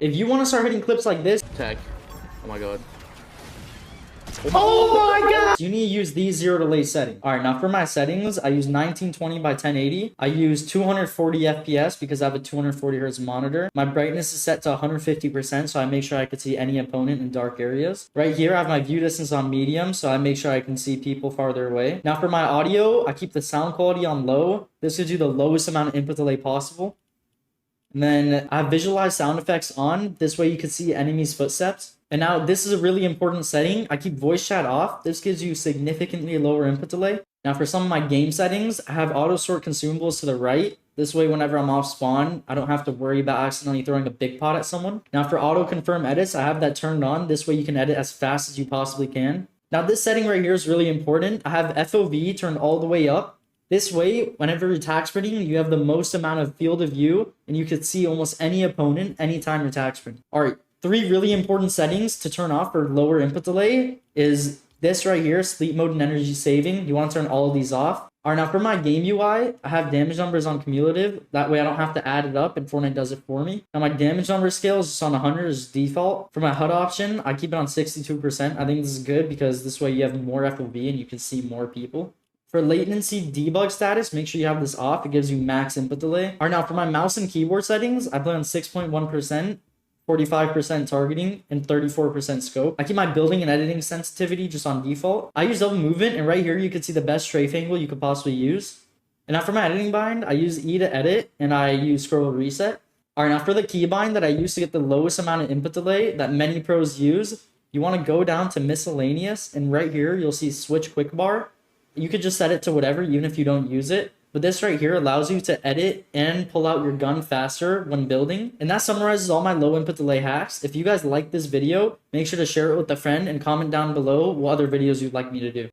If you want to start hitting clips like this, Tech. Oh my god. oh my god! You need to use these zero delay settings. Alright, now for my settings, I use 1920 by 1080. I use 240 FPS because I have a 240 hertz monitor. My brightness is set to 150%, so I make sure I can see any opponent in dark areas. Right here, I have my view distance on medium, so I make sure I can see people farther away. Now for my audio, I keep the sound quality on low. This gives you the lowest amount of input delay possible. And then I have visualize sound effects on. This way you can see enemies' footsteps. And now this is a really important setting. I keep voice chat off. This gives you significantly lower input delay. Now for some of my game settings, I have auto sort consumables to the right. This way whenever I'm off spawn, I don't have to worry about accidentally throwing a big pot at someone. Now for auto confirm edits, I have that turned on. This way you can edit as fast as you possibly can. Now this setting right here is really important. I have FOV turned all the way up. This way, whenever you're attack sprinting, you have the most amount of field of view, and you could see almost any opponent anytime you're attack sprinting. Alright, 3 really important settings to turn off for lower input delay is this right here, sleep mode and energy saving. You want to turn all of these off. Alright, now for my game UI, I have damage numbers on cumulative. That way I don't have to add it up and Fortnite does it for me. Now my damage number scale is just on 100 as default. For my HUD option, I keep it on 62%. I think this is good because this way you have more FOV and you can see more people. For latency debug status, make sure you have this off. It gives you max input delay. Alright, now for my mouse and keyboard settings, I play on 6.1%, 45% targeting, and 34% scope. I keep my building and editing sensitivity just on default. I use double movement, and right here you can see the best strafe angle you could possibly use. And now for my editing bind, I use E to edit, and I use scroll reset. Alright, now for the keybind that I use to get the lowest amount of input delay that many pros use, you want to go down to miscellaneous, and right here you'll see switch quick bar. You could just set it to whatever, even if you don't use it. But this right here allows you to edit and pull out your gun faster when building. And that summarizes all my low input delay hacks. If you guys like this video, make sure to share it with a friend and comment down below what other videos you'd like me to do.